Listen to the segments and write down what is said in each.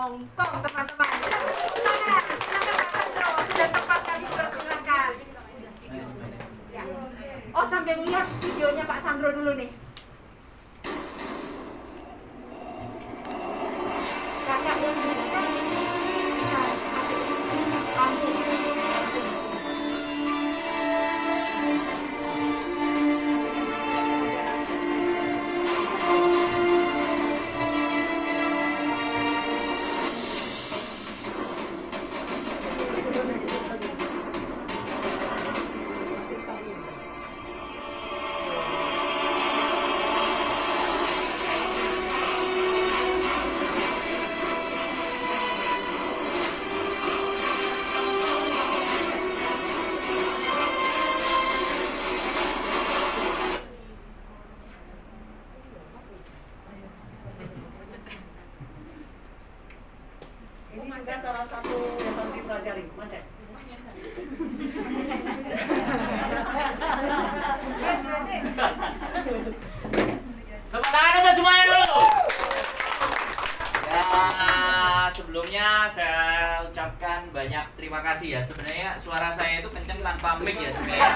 Hongkong, teman-teman. Silakan Pak Sandro, sudah tepat kami persilakan. Ya. Oh, sambil lihat videonya Pak Sandro dulu nih. Kakak yang dulu kan bisa langsung. Ini juga salah satu yang harus dipelajari, macet. Tepuk tangan untuk semuanya dulu. Ya, sebelumnya saya ucapkan banyak terima kasih ya. Sebenarnya suara saya itu kenceng tanpa mic ya sebenarnya.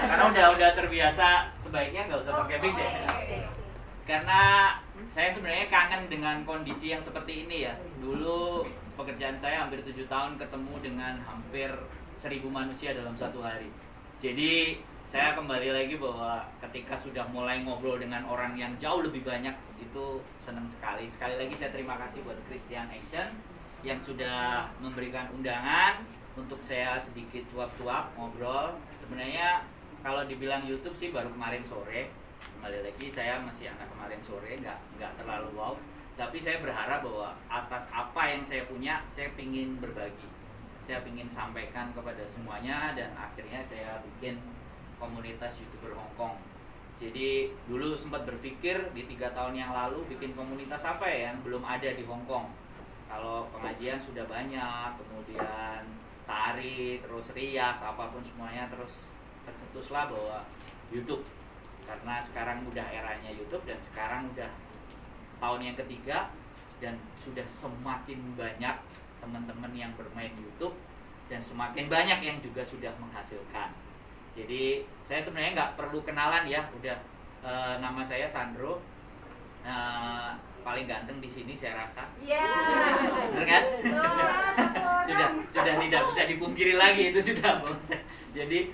Karena udah terbiasa, sebaiknya nggak usah pakai mic deh. Karena saya sebenarnya kangen dengan kondisi yang seperti ini ya. Dulu pekerjaan saya hampir 7 tahun ketemu dengan hampir 1000 manusia dalam satu hari. Jadi saya kembali lagi bahwa ketika sudah mulai ngobrol dengan orang yang jauh lebih banyak, itu senang sekali. Sekali lagi saya terima kasih buat Christian Action yang sudah memberikan undangan untuk saya sedikit cuap-cuap ngobrol. Sebenarnya kalau dibilang YouTube sih baru kemarin sore. Kembali lagi saya masih anak kemarin sore, nggak terlalu wow. Tapi saya berharap bahwa atas apa yang saya punya, saya ingin berbagi. Saya ingin sampaikan kepada semuanya dan akhirnya saya bikin komunitas YouTuber Hongkong. Jadi dulu sempat berpikir di 3 tahun yang lalu bikin komunitas apa ya yang belum ada di Hongkong. Kalau pengajian sudah banyak, kemudian tari, terus rias, apapun semuanya, terus tercetuslah bahwa YouTube. Karena sekarang udah eranya YouTube dan sekarang udah tahun yang ketiga dan sudah semakin banyak teman-teman yang bermain YouTube dan semakin banyak yang juga sudah menghasilkan. Jadi saya sebenarnya nggak perlu kenalan ya, udah nama saya Sandro, paling ganteng di sini saya rasa. Iya. Bener kan? sudah tidak bisa dipungkiri lagi, itu sudah bosan. Jadi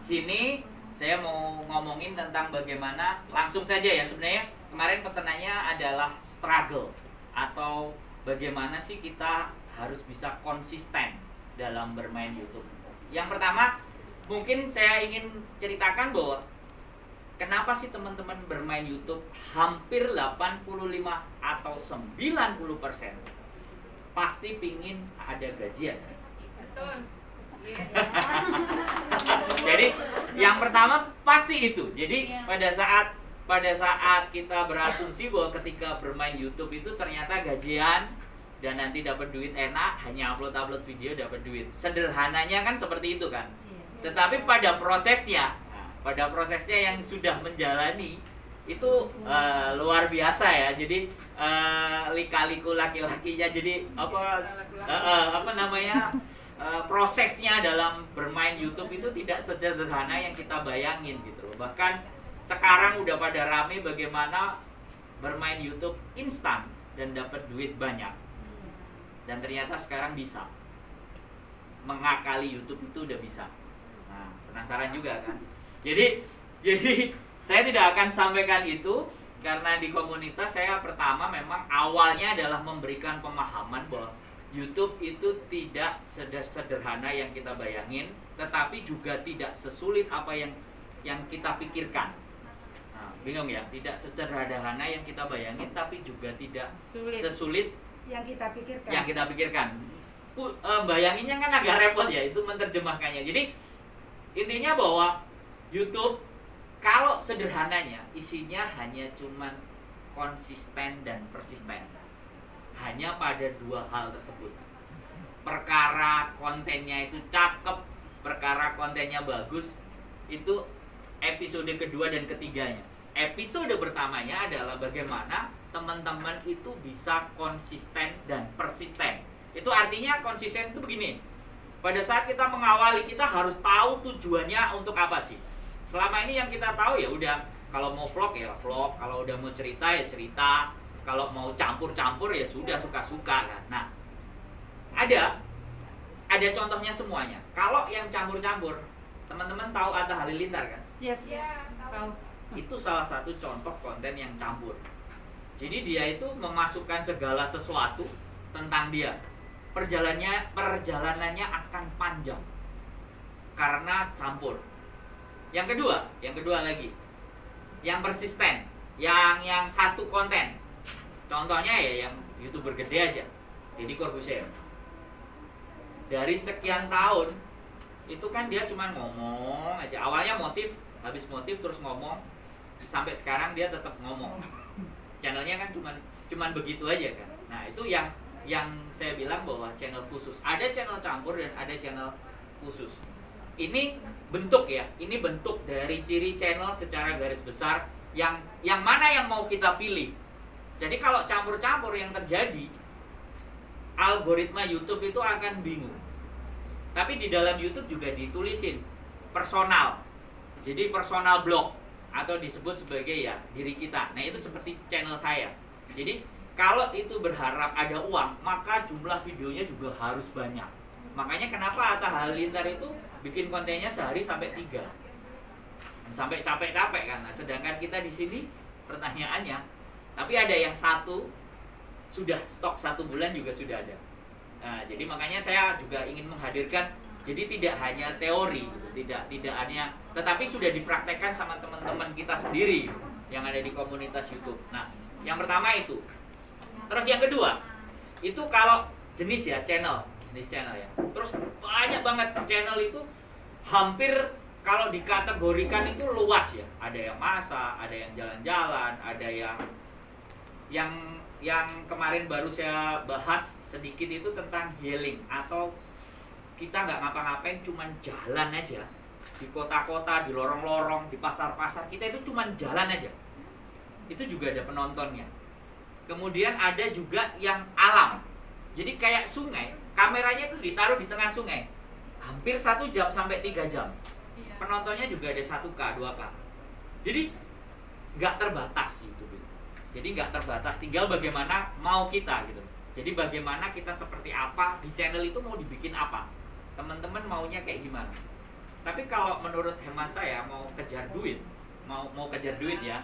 sini saya mau ngomongin tentang bagaimana, langsung saja ya, sebenarnya kemarin pesanannya adalah struggle atau bagaimana sih kita harus bisa konsisten dalam bermain YouTube. Yang pertama, mungkin saya ingin ceritakan bahwa kenapa sih teman-teman bermain YouTube hampir 85 atau 90% pasti pingin ada gajian. Betul. Jadi yang pertama pasti itu. Jadi pada saat kita berasumsi bahwa ketika bermain YouTube itu ternyata gajian dan nanti dapat duit enak, hanya upload video dapat duit. Sederhananya kan seperti itu kan. Tetapi pada prosesnya yang sudah menjalani itu luar biasa ya. Jadi lika-liku laki-lakinya, jadi prosesnya dalam bermain YouTube itu tidak sederhana yang kita bayangin gitu loh. Bahkan sekarang udah pada rame bagaimana bermain YouTube instan dan dapat duit banyak. Dan ternyata sekarang bisa mengakali YouTube itu udah bisa. Nah, penasaran juga kan? Jadi saya tidak akan sampaikan itu karena di komunitas saya pertama memang awalnya adalah memberikan pemahaman bahwa YouTube itu tidak sederhana yang kita bayangin, tetapi juga tidak sesulit apa yang kita pikirkan. Nah, bingung ya? Tidak sederhana yang kita bayangin, tapi juga tidak sesulit yang kita pikirkan. Bayanginnya kan agak repot ya, itu menerjemahkannya. Jadi intinya bahwa YouTube kalau sederhananya isinya hanya cuman konsisten dan persisten. Hanya pada 2 hal tersebut. Perkara kontennya itu cakep, perkara kontennya bagus, itu episode kedua dan ketiganya. Episode pertamanya adalah bagaimana teman-teman itu bisa konsisten dan persisten. Itu artinya konsisten itu begini. Pada saat kita mengawali, kita harus tahu tujuannya untuk apa sih. Selama ini yang kita tahu ya udah, kalau mau vlog ya vlog, kalau udah mau cerita ya cerita, kalau mau campur-campur ya sudah, suka-suka kan. Nah, ada contohnya semuanya. Kalau yang campur-campur, teman-teman tahu Atta Halilintar kan? Yes. Ya, tahu. Itu salah satu contoh konten yang campur. Jadi dia itu memasukkan segala sesuatu tentang dia. Perjalanannya akan panjang karena campur. Yang kedua lagi, yang persisten, yang satu konten. Contohnya ya yang YouTuber gede aja, Deddy Corbuzier. Dari sekian tahun itu kan dia cuma ngomong aja. Awalnya motif, habis motif terus ngomong, sampai sekarang dia tetap ngomong. Channelnya kan cuman begitu aja kan. Nah, itu yang saya bilang bahwa channel khusus. Ada channel campur dan ada channel khusus. Ini bentuk ya, ini bentuk dari ciri channel secara garis besar yang mana yang mau kita pilih. Jadi kalau campur-campur yang terjadi, algoritma YouTube itu akan bingung. Tapi di dalam YouTube juga ditulisin personal. Jadi personal blog atau disebut sebagai ya diri kita. Nah, itu seperti channel saya. Jadi kalau itu berharap ada uang, maka jumlah videonya juga harus banyak. Makanya kenapa Atta Halilintar itu bikin kontennya sehari sampai 3. Sampai capek-capek kan. Nah, sedangkan kita di sini pertanyaannya, tapi ada yang satu sudah stok 1 bulan juga sudah ada. Nah, jadi makanya saya juga ingin menghadirkan, jadi tidak hanya teori, tidak hanya, tetapi sudah dipraktekkan sama teman-teman kita sendiri yang ada di komunitas YouTube. Nah, yang pertama itu. Terus yang kedua, itu kalau jenis channel ya. Terus banyak banget channel itu, hampir kalau dikategorikan itu luas ya. Ada yang masak, ada yang jalan-jalan, ada yang kemarin baru saya bahas sedikit itu tentang healing, atau kita nggak ngapa-ngapain, cuman jalan aja di kota-kota, di lorong-lorong, di pasar-pasar, kita itu cuman jalan aja. Itu juga ada penontonnya. Kemudian ada juga yang alam. Jadi kayak sungai, kameranya itu ditaruh di tengah sungai. Hampir 1 jam sampai 3 jam. Penontonnya juga ada 1K, 2K. Jadi nggak terbatas gitu. Jadi nggak terbatas, tinggal bagaimana mau kita gitu. Jadi bagaimana kita seperti apa, di channel itu mau dibikin apa. Teman-teman maunya kayak gimana. Tapi kalau menurut hemat saya, mau kejar duit ya,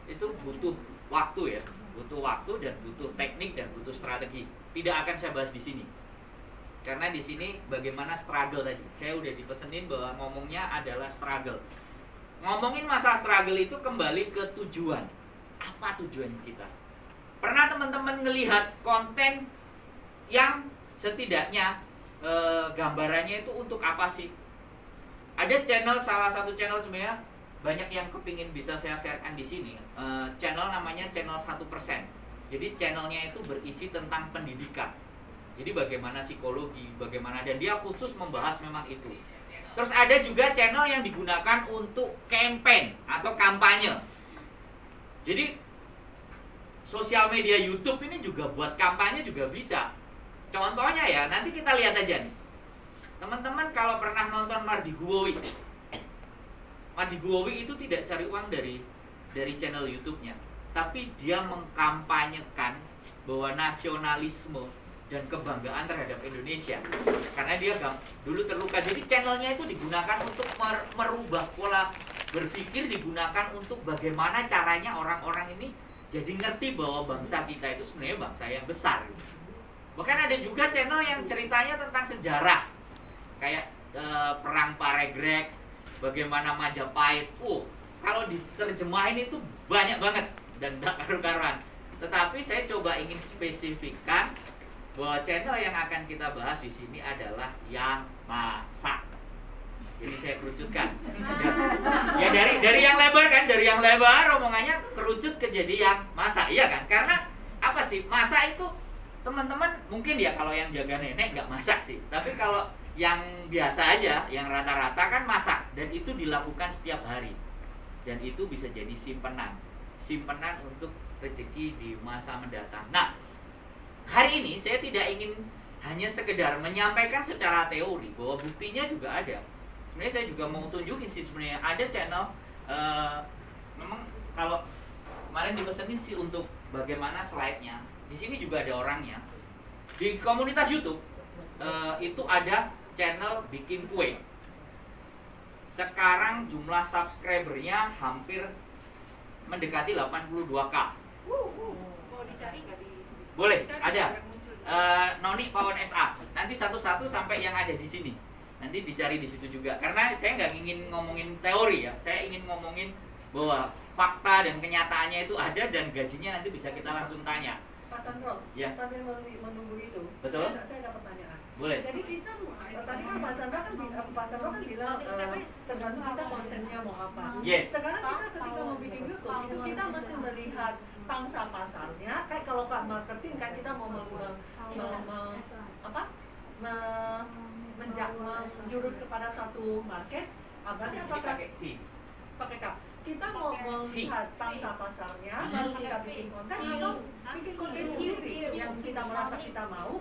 itu butuh waktu ya. Butuh waktu dan butuh teknik dan butuh strategi. Tidak akan saya bahas di sini. Karena di sini bagaimana struggle tadi. Saya udah dipesenin bahwa ngomongnya adalah struggle. Ngomongin masalah struggle itu kembali ke tujuan. Apa tujuan kita? Pernah teman-teman ngelihat konten yang setidaknya gambarannya itu untuk apa sih? Ada salah satu channel sebenarnya banyak yang kepingin bisa saya sharekan di sini. Channel namanya channel 1%. Jadi channelnya itu berisi tentang pendidikan. Jadi bagaimana psikologi, bagaimana, dan dia khusus membahas memang itu. Terus ada juga channel yang digunakan untuk campaign atau kampanye. Jadi sosial media YouTube ini juga buat kampanye juga bisa. Contohnya ya, nanti kita lihat aja nih. Teman-teman kalau pernah nonton Mardi Guowi itu tidak cari uang dari channel YouTube-nya, tapi dia mengkampanyekan bahwa nasionalisme dan kebanggaan terhadap Indonesia. Karena dia dulu terluka, jadi channelnya itu digunakan untuk merubah pola berpikir, digunakan untuk bagaimana caranya orang-orang ini jadi ngerti bahwa bangsa kita itu sebenarnya bangsa yang besar. Bahkan ada juga channel yang ceritanya tentang sejarah, kayak perang Paregrek, bagaimana Majapahit. Kalau diterjemahin itu banyak banget dan gak karu-karuan. Tetapi saya coba ingin spesifikkan bahwa channel yang akan kita bahas di sini adalah yang masak. Ini saya kerucutkan. Ya dari yang lebar kan, dari yang lebar omongannya kerucut ke jadi yang masak, iya kan? Karena apa sih? Masak itu teman-teman mungkin ya kalau yang jaga nenek nggak masak sih. Tapi kalau yang biasa aja, yang rata-rata kan masak, dan itu dilakukan setiap hari. Dan itu bisa jadi simpenan untuk rezeki di masa mendatang. Nah, hari ini saya tidak ingin hanya sekedar menyampaikan secara teori bahwa buktinya juga ada. Sebenarnya saya juga mau tunjukin sih sebenarnya ada channel memang kalau kemarin dipesenin sih untuk bagaimana slide-nya. Di sini juga ada orangnya. Di komunitas YouTube itu ada channel bikin kue. Sekarang jumlah subscribernya hampir mendekati 82K. Mau dicari nggak di? Boleh, ada. Noni Pawon SA. Nanti satu-satu sampai yang ada di sini. Nanti dicari di situ juga. Karena saya nggak ingin ngomongin teori ya. Saya ingin ngomongin bahwa fakta dan kenyataannya itu ada dan gajinya nanti bisa kita langsung tanya. Pak Sandro, Ya. sambil menunggu itu, Betul. saya ada pertanyaan. Boleh. Jadi kita tadi kan Pak Sandro kan bilang tergantung kita kontennya mau apa. Yes. Sekarang kita ketika mau bikin YouTube itu kita mesti melihat pangsa pasarnya. Kayak kalau Kak marketing kan kita mau menjurus kepada satu market. Berarti apakah pakai Kak? Kita mau melihat pangsa pasarnya, baru kita bikin konten atau bikin konten sendiri yang kita merasa kita mau.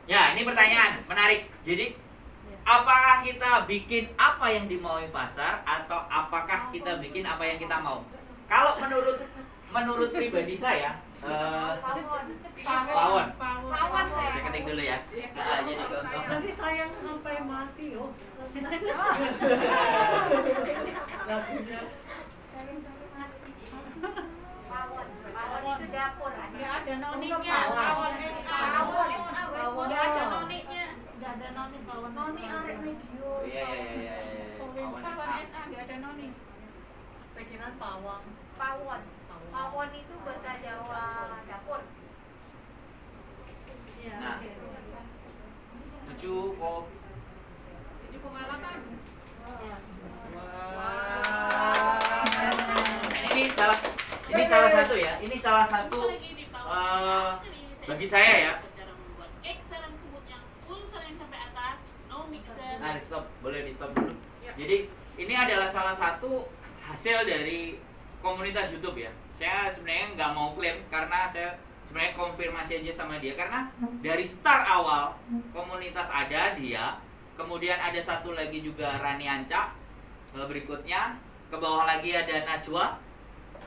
Ya, ini pertanyaan menarik. Jadi, apakah kita bikin apa yang dimaui pasar atau apakah kita bikin apa yang kita mau? Kalau menurut pribadi saya, Pawon. Pawon saya. Saya ketik dulu ya. Jadi contoh. Nanti sayang sampai mati oh. Lagunya. Pawon itu dapur. Nggak ada noninya, Pawon. Pawon SA. Pawon. Nggak ada noninya, nggak ada noni Pawon. Noni arek video. Iya. Pawon SA nggak ada noni. Saya kira pawang. Pawon. Pawon itu bahasa Jawa dapur. Iya. Nah. Oke. 7,8. Ini salah satu ya. Ini salah satu bagi saya ya. Nah, stop, boleh di stop dulu. Jadi ini adalah salah satu hasil dari komunitas YouTube ya. Saya sebenarnya nggak mau klaim karena saya sebenarnya konfirmasi aja sama dia karena dari start awal komunitas ada dia, kemudian ada satu lagi juga Rani Anca, berikutnya ke bawah lagi ada Najwa,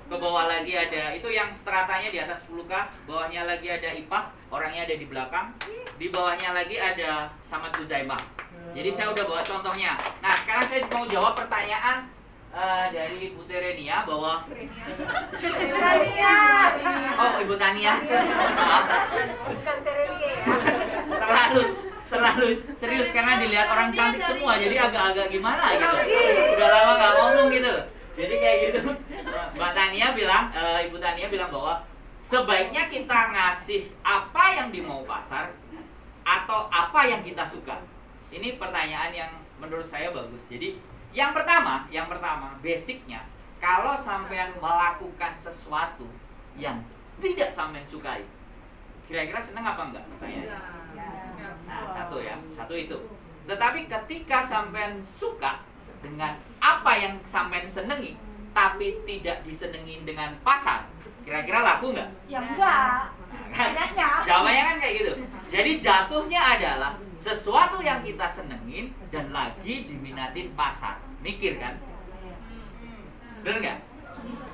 ke bawah lagi ada itu yang stratanya di atas 10K, bawahnya lagi ada Ipah, orangnya ada di belakang, di bawahnya lagi ada Samad Kuzaimah. Jadi saya udah bawa contohnya. Nah sekarang saya mau jawab pertanyaan dari Bu Terenia bahwa oh Ibu Tania, maaf, Bukan Terelie ya. terlalu serius karena dilihat orang cantik semua jadi agak-agak gimana gitu. Udah lama nggak ngomong gitu. Jadi kayak gitu. Mbak Tania bilang, Ibu Tania bilang bahwa sebaiknya kita ngasih apa yang dimau pasar atau apa yang kita suka. Ini pertanyaan yang menurut saya bagus. Jadi yang pertama basicnya kalau sampean melakukan sesuatu yang tidak sampean sukai, kira-kira seneng apa enggak? Nah, satu itu. Tetapi ketika sampean suka dengan apa yang sampean senengi, tapi tidak disenengi dengan pasar, kira-kira laku enggak? Ya enggak. Kan? Kayaknya. Jawabannya kan kayak gitu. Jadi jatuhnya adalah sesuatu yang kita senengin dan lagi diminatin pasar. Mikir kan? Bener nggak?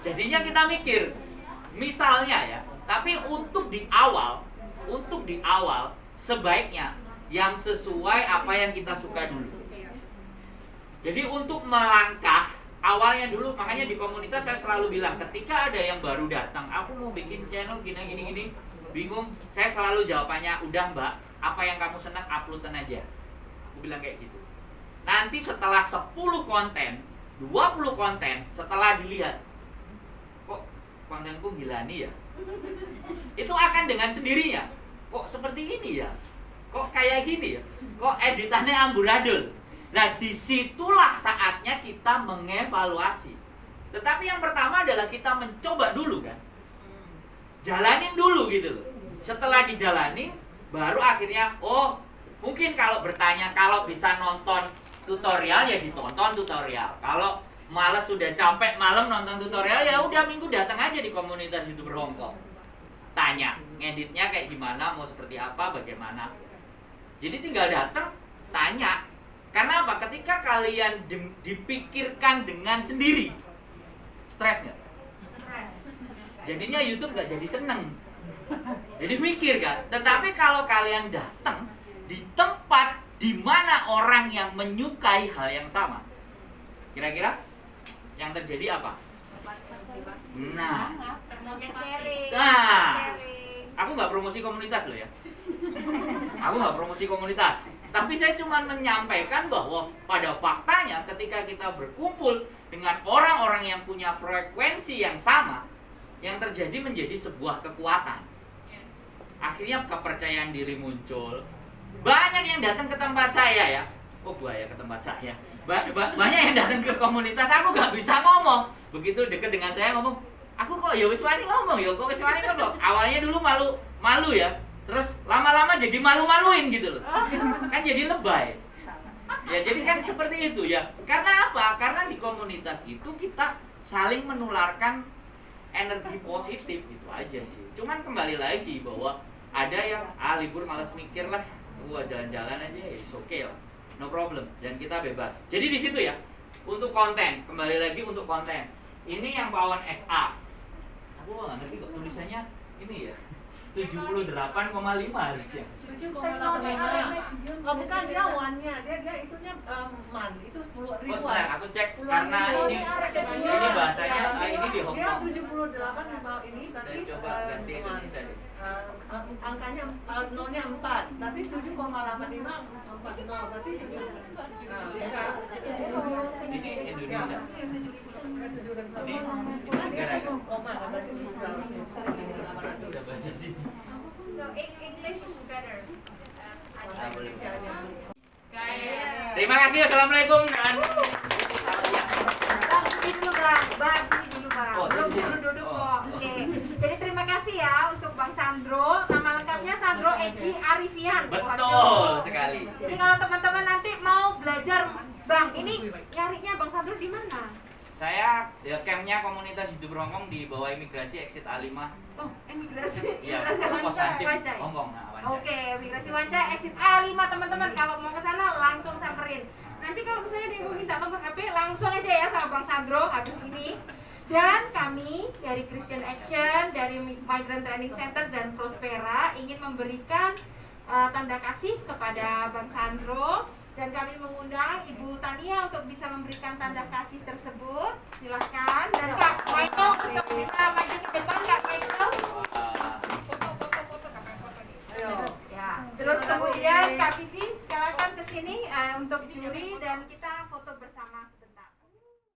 Jadinya kita mikir. Misalnya ya, tapi untuk di awal sebaiknya yang sesuai apa yang kita suka dulu. Jadi untuk melangkah awalnya dulu, makanya di komunitas saya selalu bilang ketika ada yang baru datang, aku mau bikin channel gini, bingung, saya selalu jawabannya, udah Mbak, apa yang kamu senang uploadan aja. Aku bilang kayak gitu. Nanti setelah 10 konten, 20 konten, setelah dilihat, kok kontenku gila nih ya? Itu akan dengan sendirinya, kok seperti ini ya? Kok kayak gini ya? Kok editannya amburadul? Nah, disitulah saatnya kita mengevaluasi. Tetapi yang pertama adalah kita mencoba dulu kan. Jalanin dulu gitu loh. Setelah dijalanin, baru akhirnya, oh mungkin kalau bertanya, kalau bisa nonton tutorial ya ditonton tutorial. Kalau malas sudah capek malam nonton tutorial, ya udah minggu datang aja di komunitas YouTuber Hongkong. Tanya, ngeditnya kayak gimana, mau seperti apa, bagaimana. Jadi tinggal datang, tanya. Karena apa? Ketika kalian dipikirkan dengan sendiri, stres nggak? Jadinya YouTube nggak jadi seneng. Jadi mikir kan. Tetapi kalau kalian datang di tempat di mana orang yang menyukai hal yang sama, kira-kira yang terjadi apa? Nah, aku nggak promosi komunitas loh ya. Aku nggak promosi komunitas. Tapi saya cuma menyampaikan bahwa pada faktanya ketika kita berkumpul dengan orang-orang yang punya frekuensi yang sama, yang terjadi menjadi sebuah kekuatan. Akhirnya kepercayaan diri muncul. Banyak yang datang ke tempat saya ya. Oh buaya ke tempat saya. Banyak yang datang ke komunitas, aku nggak bisa ngomong. Begitu deket dengan saya ngomong, aku kok ya wis wani ngomong, ya kok wis wani ngomong. Awalnya dulu malu ya. Terus lama-lama jadi malu-maluin gitu loh. Kan jadi lebay. Ya jadi kan seperti itu ya. Karena apa? Karena di komunitas itu kita saling menularkan energi positif, itu aja sih. Cuman kembali lagi bahwa ada yang libur malas mikir lah, jalan-jalan aja ya oke lah, no problem, dan kita bebas. Jadi di situ ya, untuk konten, kembali lagi untuk konten. Ini yang Pawan SA. Aku nggak ngerti kok tulisannya ini ya. 78,5 harusnya. 7,85. Oh, bukan dia wannya, dia itunya man, itu 10 Oh ribuan. sebentar, aku cek karena ini bahasanya ini di Hong Dia Kong. 78 ini berarti Saya coba ganti Indonesia deh. angkanya nolnya 4, berarti 7,85 40 berarti enggak. Ini Indonesia. Ini Kan dia koma berarti bisa bahasa sini. So English is better. Ah, boleh. Kayak. Terima kasih, assalamualaikum dan Bang, sini dulu bang, sini dulu bang. Oh, Belum di sini. dulu duduk Oh. kok. Oke. Jadi terima kasih ya untuk Bang Sandro. Nama lengkapnya Sandro Egi Arifian. betul sekali. Jadi kalau teman-teman nanti mau belajar, Bang, ini nyarinya Bang Sandro di mana? Saya ya, campnya komunitas YouTuber Hongkong di bawah imigrasi exit A5. Oh, emigrasi. Iya, Emigrasi pos Hansip Wancai. Hongkong. Nah, Wancai. Oke, migrasi Wancai exit A5 teman-teman. Kalau mau ke sana langsung samperin. Nanti kalau misalnya dia mau minta nomor HP langsung aja ya sama Bang Sandro habis ini. Dan kami dari Christian Action, dari Migrant Training Center dan Prospera ingin memberikan tanda kasih kepada Bang Sandro, dan kami mengundang Ibu Tania untuk bisa memberikan tanda kasih tersebut. Silahkan. Dan Kak Michael untuk bisa maju ke depan, Kak Michael. Wah. Ya. Terus kemudian Kak Vivi silakan ke sini untuk juri dan kita foto bersama sebentar.